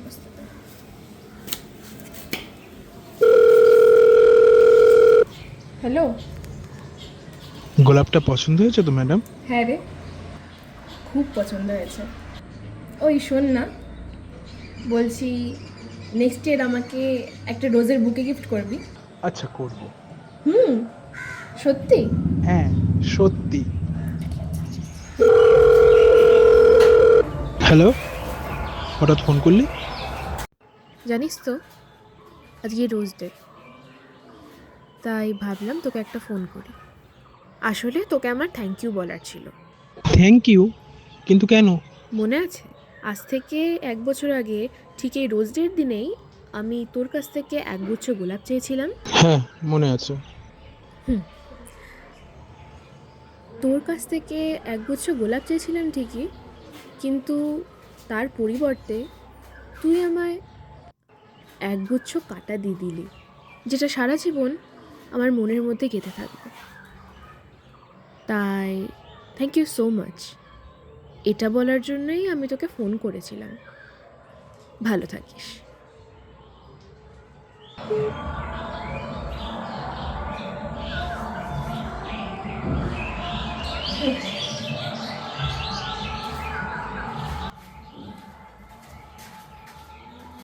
অবস্থাটা। হ্যালো। গোলাপটা পছন্দ হয়েছে তো ম্যাডাম? হ্যাঁ রে, খুব পছন্দ হয়েছে। ওই শোন না, বলছি নেক্সট ইয়ার আমাকে একটা রোজের বুকে গিফট করবি। আচ্ছা, করব। হুম, সত্যি? হ্যাঁ, সত্যি। হ্যালো, হঠাৎ ফোন করলি? জানিস তো আজকে রোজ ডে, তাই ভাবলাম তোকে একটা ফোন করি। আসলে তোকে আমার থ্যাংক ইউ বলার ছিল। Thank you? কিন্তু কেন? মনে আছে, আজ থেকে 1 বছর আগে ঠিক এই রোজ ডের দিনেই আমি তোর কাছ থেকে একগুচ্ছ গোলাপ চেয়েছিলাম। হ্যাঁ, মনে আছে। হুম, তোর কাছ থেকে একগুচ্ছ গোলাপ চেয়েছিলাম ঠিকই, কিন্তু তার পরিবর্তে তুই আমায় একগুচ্ছ কাঁটা দিয়ে দিলি, যেটা সারা জীবন আমার মনের মধ্যে গেঁথে থাকবে। তাই থ্যাংক ইউ সো মাচ। এটা বলার জন্যই আমি তোকে ফোন করেছিলাম। ভালো থাকিস।